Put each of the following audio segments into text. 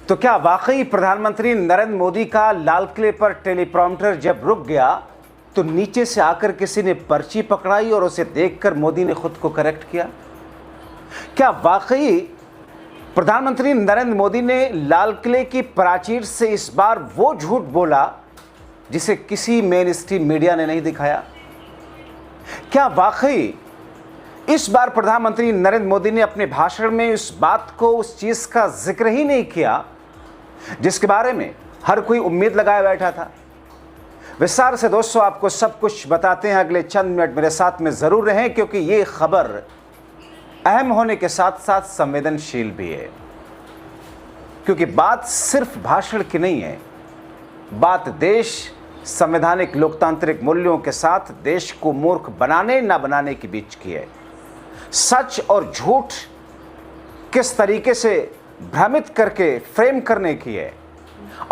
तो क्या वाकई प्रधानमंत्री नरेंद्र मोदी का लाल किले पर टेलीप्रॉम्प्टर जब रुक गया तो नीचे से आकर किसी ने पर्ची पकड़ाई और उसे देखकर मोदी ने खुद को करेक्ट किया? क्या वाकई प्रधानमंत्री नरेंद्र मोदी ने लाल किले की प्राचीर से इस बार वो झूठ बोला जिसे किसी मेन स्ट्रीम मीडिया ने नहीं दिखाया? क्या वाकई इस बार प्रधानमंत्री नरेंद्र मोदी ने अपने भाषण में इस बात को, उस चीज का जिक्र ही नहीं किया जिसके बारे में हर कोई उम्मीद लगाए बैठा था? विस्तार से दोस्तों आपको सब कुछ बताते हैं, अगले चंद मिनट मेरे साथ में जरूर रहें क्योंकि ये खबर अहम होने के साथ साथ संवेदनशील भी है। क्योंकि बात सिर्फ भाषण की नहीं है, बात देश संवैधानिक लोकतांत्रिक मूल्यों के साथ देश को मूर्ख बनाने ना बनाने के बीच की है। सच और झूठ किस तरीके से भ्रमित करके फ्रेम करने की है,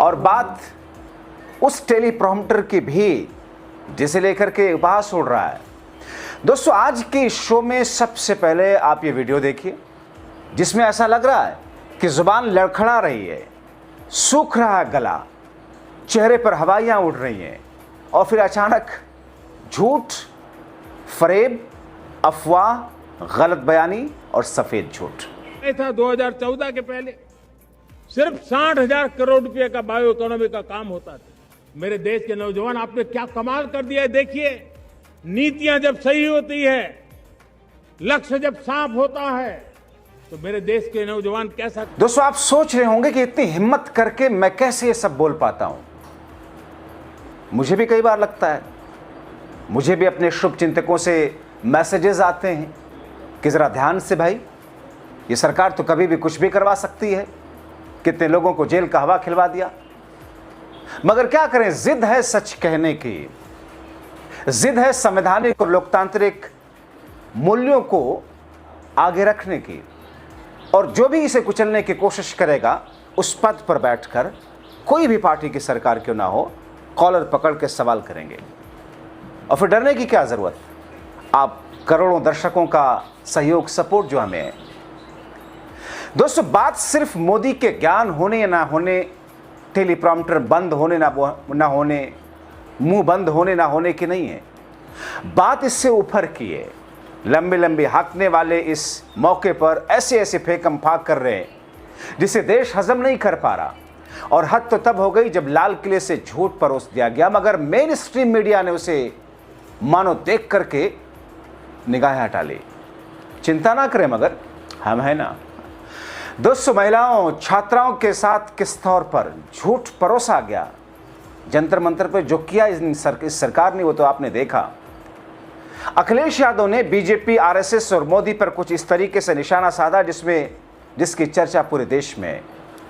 और बात उस टेलीप्रॉम्प्टर की भी जिसे लेकर के उपहास उड़ रहा है। दोस्तों आज के इस शो में सबसे पहले आप ये वीडियो देखिए जिसमें ऐसा लग रहा है कि जुबान लड़खड़ा रही है, सूख रहा है गला, चेहरे पर हवाइयां उड़ रही हैं और फिर अचानक झूठ, फरेब, अफवाह, गलत बयानी और सफेद झूठ। था 2014 के पहले सिर्फ 60,000 करोड़ रुपए का बायो इकोनॉमी का काम होता था। मेरे देश के नौजवान, आपने क्या कमाल कर दिया है। देखिए, नीतियां जब सही होती है, लक्ष्य जब साफ होता है तो मेरे देश के नौजवान कैसा। दोस्तों आप सोच रहे होंगे कि इतनी हिम्मत करके मैं कैसे ये सब बोल पाता हूं। मुझे भी कई बार लगता है, मुझे भी अपने शुभ चिंतकों से मैसेजेस आते हैं कि जरा ध्यान से भाई, ये सरकार तो कभी भी कुछ भी करवा सकती है। कितने लोगों को जेल का हवा खिलवा दिया। मगर क्या करें, जिद है सच कहने की, जिद है संवैधानिक और लोकतांत्रिक मूल्यों को आगे रखने की, और जो भी इसे कुचलने की कोशिश करेगा उस पद पर बैठकर, कोई भी पार्टी की सरकार क्यों ना हो, कॉलर पकड़ के सवाल करेंगे। और फिर डरने की क्या जरूरत, आप करोड़ों दर्शकों का सहयोग, सपोर्ट जो हमें है। दोस्तों बात सिर्फ मोदी के ज्ञान होने या ना होने, टेलीप्रॉम्प्टर बंद होने ना होने, मुंह बंद होने ना होने की नहीं है। बात इससे ऊपर की है। लंबे लंबे हाँकने वाले इस मौके पर ऐसे ऐसे फेंकम फाक कर रहे हैं जिसे देश हजम नहीं कर पा रहा। और हद तो तब हो गई जब लाल किले से झूठ परोस दिया गया, मगर मेन स्ट्रीम मीडिया ने उसे मानो देख करके निगाहें हटा ली। चिंता ना करें, मगर हम है ना। दोस्तों महिलाओं, छात्राओं के साथ किस तौर पर झूठ परोसा गया, जंतर मंतर पर जो किया इस सरकार ने, वो तो आपने देखा। अखिलेश यादव ने बीजेपी, आरएसएस और मोदी पर कुछ इस तरीके से निशाना साधा जिसकी चर्चा पूरे देश में।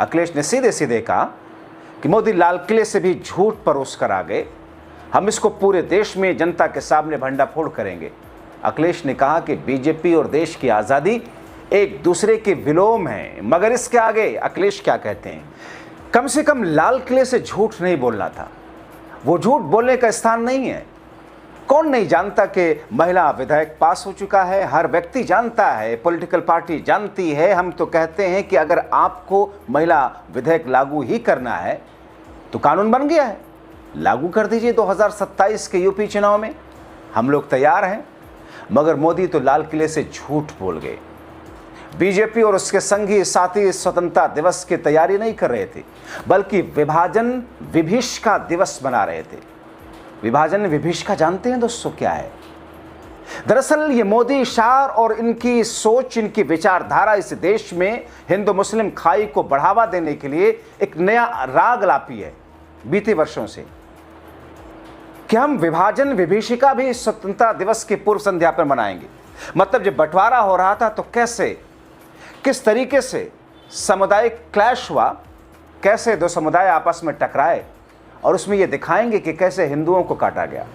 अखिलेश ने सीधे सीधे कहा कि मोदी लाल किले से भी झूठ परोस कर आ गए, हम इसको पूरे देश में जनता के सामने भंडाफोड़ करेंगे। अखिलेश ने कहा कि बीजेपी और देश की आज़ादी एक दूसरे के विलोम है। मगर इसके आगे अखिलेश क्या कहते हैं, कम से कम लाल किले से झूठ नहीं बोलना था, वो झूठ बोलने का स्थान नहीं है। कौन नहीं जानता कि महिला विधेयक पास हो चुका है, हर व्यक्ति जानता है, पॉलिटिकल पार्टी जानती है। हम तो कहते हैं कि अगर आपको महिला विधेयक लागू ही करना है तो कानून बन गया है, लागू कर दीजिए 2027 के यूपी चुनाव में, हम लोग तैयार हैं। मगर मोदी तो लाल किले से झूठ बोल गए। बीजेपी और उसके संगी साथी स्वतंत्रता दिवस की तैयारी नहीं कर रहे थे, बल्कि विभाजन विभीषिका दिवस मना रहे थे। विभाजन विभीषिका जानते हैं दोस्तों क्या है? दरअसल ये मोदी शार और इनकी सोच, इनकी विचारधारा इस देश में हिंदू मुस्लिम खाई को बढ़ावा देने के लिए एक नया राग लापी है बीते वर्षों से, कि हम विभाजन विभीषिका भी स्वतंत्रता दिवस की पूर्व संध्या पर मनाएंगे। मतलब जब बंटवारा हो रहा था तो किस तरीके से सामुदायिक क्लैश हुआ, कैसे दो समुदाय आपस में टकराए, और उसमें यह दिखाएंगे कि कैसे हिंदुओं को काटा गया।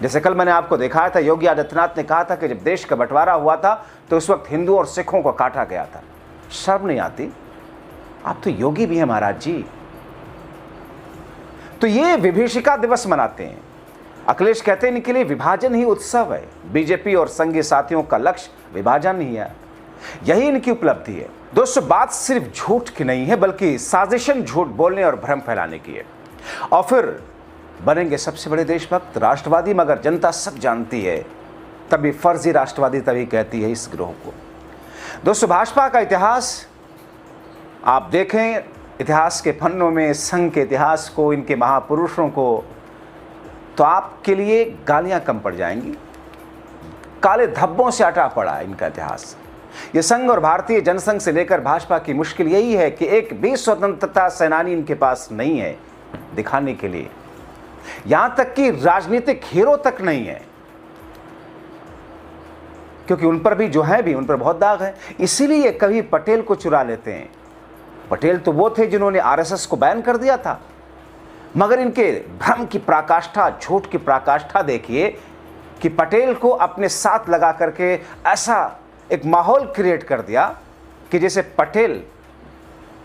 जैसे कल मैंने आपको दिखाया था, योगी आदित्यनाथ ने कहा था कि जब देश का बंटवारा हुआ था तो उस वक्त हिंदू और सिखों को काटा गया था। शर्म नहीं आती? आप तो योगी भी हैं महाराज जी। तो ये विभीषिका दिवस मनाते हैं। अखिलेश कहते हैं इनके लिए विभाजन ही उत्सव है। बीजेपी और संघीय साथियों का लक्ष्य विभाजन ही है, यही इनकी उपलब्धि है। दोस्तों, बात सिर्फ झूठ की नहीं है, बल्कि साजिशन झूठ बोलने और भ्रम फैलाने की है। और फिर बनेंगे सबसे बड़े देशभक्त, राष्ट्रवादी, मगर जनता सब जानती है, तभी फर्जी राष्ट्रवादी तभी कहती है इस गिरोह को। दोस्तों, भाजपा का इतिहास आप देखें, इतिहास के पन्नों में संघ के इतिहास को, इनके महापुरुषों को, तो आपके लिए गालियां कम पड़ जाएंगी। काले धब्बों से अटा पड़ा है इनका इतिहास। ये संघ और भारतीय जनसंघ से लेकर भाजपा की मुश्किल यही है कि एक भी स्वतंत्रता सेनानी इनके पास नहीं है दिखाने के लिए। यहां तक कि राजनीतिक हीरो तक नहीं है, क्योंकि उन पर भी जो है भी उन पर बहुत दाग है। इसीलिए कभी पटेल को चुरा लेते हैं। पटेल तो वो थे जिन्होंने आरएसएस को बैन कर दिया था, मगर इनके भ्रम की पराकाष्ठा, झूठ की पराकाष्ठा देखिए कि पटेल को अपने साथ लगा करके ऐसा एक माहौल क्रिएट कर दिया कि जैसे पटेल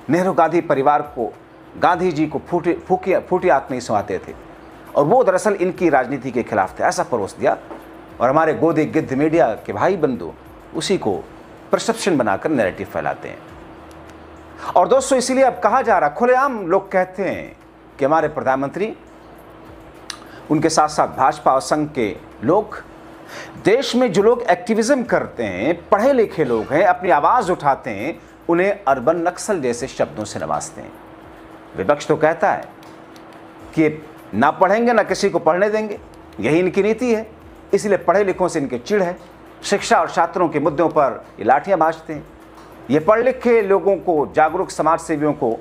नेहरू गांधी परिवार को, गांधी जी को फूटी आंख नहीं सुहाते थे, और वो दरअसल इनकी राजनीति के खिलाफ थे, ऐसा परोस दिया। और हमारे गोदी गिद्ध मीडिया के भाई बंधु उसी को परसेप्शन बनाकर नैरेटिव फैलाते हैं। और दोस्तों, इसीलिए अब कहा जा रहा, खुलेआम लोग कहते हैं कि हमारे प्रधानमंत्री, उनके साथ साथ भाजपा और संघ के लोग, देश में जो लोग एक्टिविज्म करते हैं, पढ़े लिखे लोग हैं, अपनी आवाज़ उठाते हैं, उन्हें अर्बन नक्सल जैसे शब्दों से नवाजते हैं। विपक्ष तो कहता है कि ना पढ़ेंगे ना किसी को पढ़ने देंगे, यही इनकी नीति है। इसलिए पढ़े लिखों से इनके चिढ़ है। शिक्षा और छात्रों के मुद्दों पर ये लाठियां भाजते हैं। ये पढ़ लिखे लोगों को, जागरूक समाज सेवियों को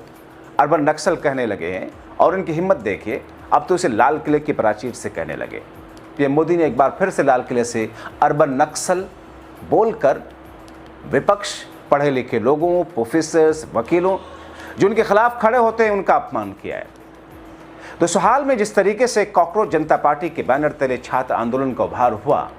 अर्बन नक्सल कहने लगे हैं। और इनकी हिम्मत देखिए, अब तो इसे लाल किले की प्राचीर से कहने लगे। पीएम मोदी ने एक बार फिर से लाल किले से अर्बन नक्सल बोलकर विपक्ष, पढ़े लिखे लोगों, प्रोफेसर्स, वकीलों जो उनके खिलाफ खड़े होते हैं, उनका अपमान किया है। दोस्तों, हाल में जिस तरीके से कॉकरोच जनता पार्टी के बैनर तले छात्र आंदोलन का उभार हुआ,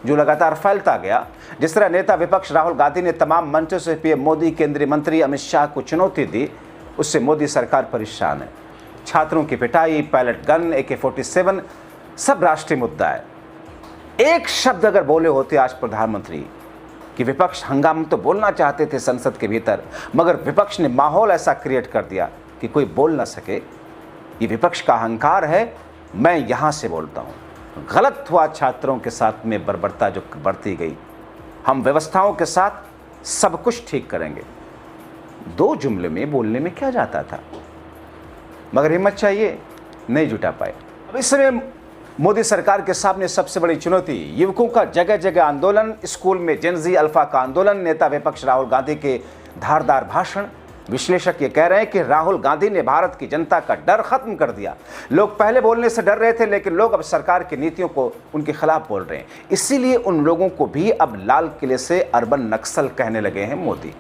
जो लगातार फैलता गया, जिस तरह नेता विपक्ष राहुल गांधी ने तमाम मंचों से पीएम मोदी, केंद्रीय मंत्री अमित शाह को चुनौती दी, उससे मोदी सरकार परेशान है। छात्रों की पिटाई, पैलेट गन, AK-47 सब राष्ट्रीय मुद्दा है। एक शब्द अगर बोले होते आज प्रधानमंत्री कि विपक्ष हंगामा तो बोलना चाहते थे संसद के भीतर, मगर विपक्ष ने माहौल ऐसा क्रिएट कर दिया कि कोई बोल ना सके। ये विपक्ष का अहंकार है। मैं यहां से बोलता हूं, गलत हुआ छात्रों के साथ में बर्बरता जो बरती गई। हम व्यवस्थाओं के साथ सब कुछ ठीक करेंगे। 2 जुमले में बोलने में क्या जाता था, मगर हिम्मत चाहिए, नहीं जुटा पाए। अब इस समय मोदी सरकार के सामने सबसे बड़ी चुनौती युवकों का जगह जगह आंदोलन, स्कूल में जेनजी अल्फा का आंदोलन, नेता विपक्ष राहुल गांधी के धारदार भाषण। विश्लेषक ये कह रहे हैं कि राहुल गांधी ने भारत की जनता का डर खत्म कर दिया। लोग पहले बोलने से डर रहे थे, लेकिन लोग अब सरकार की नीतियों को उनके खिलाफ बोल रहे हैं। इसीलिए उन लोगों को भी अब लाल किले से अर्बन नक्सल कहने लगे हैं मोदी।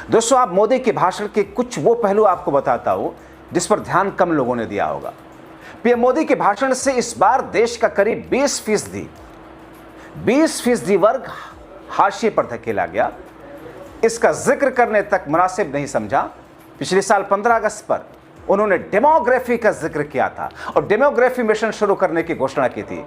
दोस्तों, आप मोदी के भाषण के कुछ वो पहलू आपको बताता हूं जिस पर ध्यान कम लोगों ने दिया होगा। पीएम मोदी के भाषण से इस बार देश का करीब 20% वर्ग हाशिए पर धकेला गया। इसका जिक्र करने तक मुनासिब नहीं समझा। पिछले साल 15 अगस्त पर उन्होंने डेमोग्राफी का जिक्र किया था और डेमोग्राफी मिशन शुरू करने की घोषणा की थी।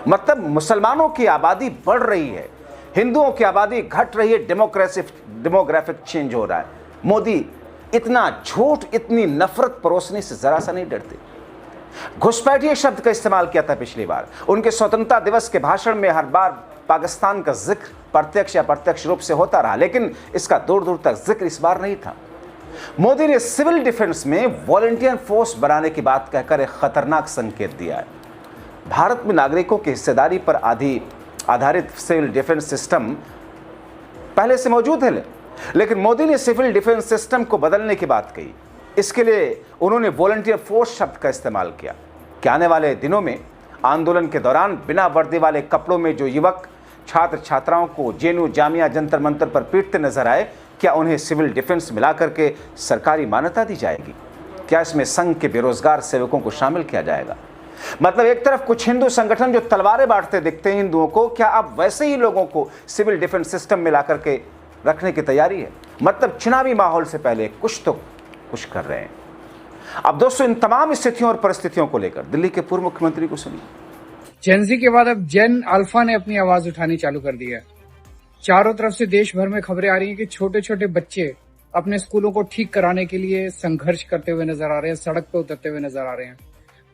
मतलब मुसलमानों की आबादी बढ़ रही है, हिंदुओं की आबादी घट रही है, डेमोग्राफिक चेंज हो रहा है। मोदी इतना झूठ, इतनी नफरत परोसने से जरा सा नहीं डरते। घुसपैठिए शब्द का इस्तेमाल किया था पिछली बार। उनके स्वतंत्रता दिवस के भाषण में हर बार पाकिस्तान का जिक्र प्रत्यक्ष या अप्रत्यक्ष रूप से होता रहा, लेकिन इसका दूर दूर तक जिक्र इस बार नहीं था। मोदी ने सिविल डिफेंस में वॉलंटियर फोर्स बनाने की बात कहकर एक खतरनाक संकेत दिया है। भारत में नागरिकों की हिस्सेदारी पर आधारित सिविल डिफेंस सिस्टम पहले से मौजूद है, लेकिन मोदी ने सिविल डिफेंस सिस्टम को बदलने की बात कही। इसके लिए उन्होंने वॉलंटियर फोर्स शब्द का इस्तेमाल किया कि आने वाले दिनों में आंदोलन के दौरान बिना वर्दी वाले कपड़ों में जो युवक छात्र छात्राओं को जेएनयू जामिया जंतर मंतर पर पीटते नजर आए, क्या उन्हें सिविल डिफेंस मिला करके सरकारी मान्यता दी जाएगी? क्या इसमें संघ के बेरोजगार सेवकों को शामिल किया जाएगा? मतलब एक तरफ कुछ हिंदू संगठन जो तलवारें बांटते दिखते हैं हिंदुओं को, क्या अब वैसे ही लोगों को सिविल डिफेंस सिस्टम में ला करके रखने की तैयारी है? मतलब चुनावी माहौल से पहले कुछ कर रहे हैं। अब दोस्तों, इन तमाम स्थितियों और परिस्थितियों को लेकर दिल्ली के पूर्व मुख्यमंत्री को सुनिए। जेनजी के बाद अब जेन अल्फा ने अपनी आवाज उठानी चालू कर दी है। चारों तरफ से देश भर में खबरें आ रही हैं कि छोटे छोटे बच्चे अपने स्कूलों को ठीक कराने के लिए संघर्ष करते हुए नजर आ रहे हैं, सड़क पे उतरते हुए नजर आ रहे हैं।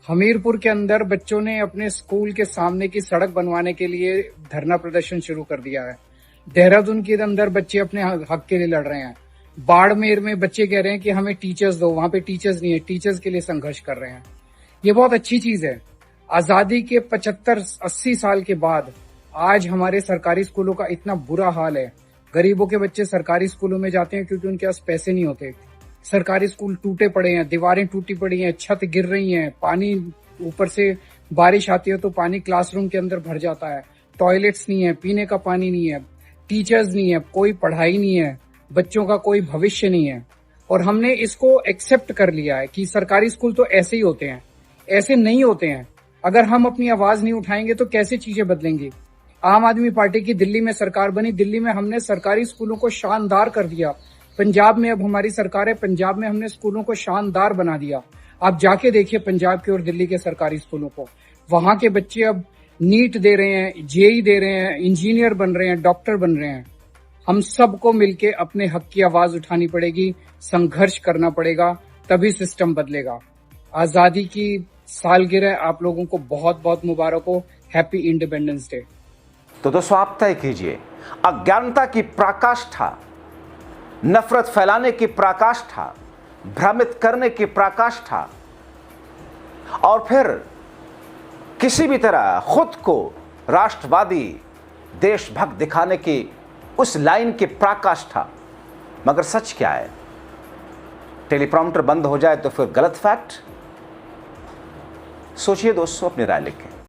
हमीरपुर के अंदर बच्चों ने अपने स्कूल के सामने की सड़क बनवाने के लिए धरना प्रदर्शन शुरू कर दिया है। देहरादून के अंदर बच्चे अपने हक के लिए लड़ रहे हैं। बाड़मेर में बच्चे कह रहे हैं कि हमें टीचर्स दो, वहां पे टीचर्स नहीं है, टीचर्स के लिए संघर्ष कर रहे हैं। ये बहुत अच्छी चीज है। आजादी के 75-80 साल के बाद आज हमारे सरकारी स्कूलों का इतना बुरा हाल है। गरीबों के बच्चे सरकारी स्कूलों में जाते हैं क्योंकि उनके पास पैसे नहीं होते। सरकारी स्कूल टूटे पड़े हैं, दीवारें टूटी पड़ी हैं, छत गिर रही हैं, पानी ऊपर से बारिश आती है तो पानी क्लासरूम के अंदर भर जाता है, टॉयलेट्स नहीं है, पीने का पानी नहीं है, टीचर्स नहीं है, कोई पढ़ाई नहीं है, बच्चों का कोई भविष्य नहीं है। और हमने इसको एक्सेप्ट कर लिया है कि सरकारी स्कूल तो ऐसे ही होते हैं। ऐसे नहीं होते हैं। अगर हम अपनी आवाज नहीं उठाएंगे तो कैसे चीजें बदलेंगी। आम आदमी पार्टी की दिल्ली में सरकार बनी, दिल्ली में हमने सरकारी स्कूलों को शानदार कर दिया। पंजाब में अब हमारी सरकार है, पंजाब में हमने स्कूलों को शानदार बना दिया। आप जाके देखिए पंजाब के और दिल्ली के सरकारी स्कूलों को, वहां के बच्चे अब नीट दे रहे हैं, जेई दे रहे हैं, इंजीनियर बन रहे हैं, डॉक्टर बन रहे हैं। हम सबको मिलके अपने हक की आवाज उठानी पड़ेगी, संघर्ष करना पड़ेगा, तभी सिस्टम बदलेगा। आजादी की सालगिरह आप लोगों को बहुत बहुत मुबारक हो। Happy independence day. तो दोस्तों आप तय कीजिए, अज्ञानता की पराकाष्ठा, नफरत फैलाने की पराकाष्ठा, भ्रमित करने की पराकाष्ठा और फिर किसी भी तरह खुद को राष्ट्रवादी देशभक्त दिखाने की उस लाइन की पराकाष्ठा। मगर सच क्या है? टेलीप्रॉम्प्टर बंद हो जाए तो फिर गलत फैक्ट। सोचिए दोस्तों, अपनी राय लिखें।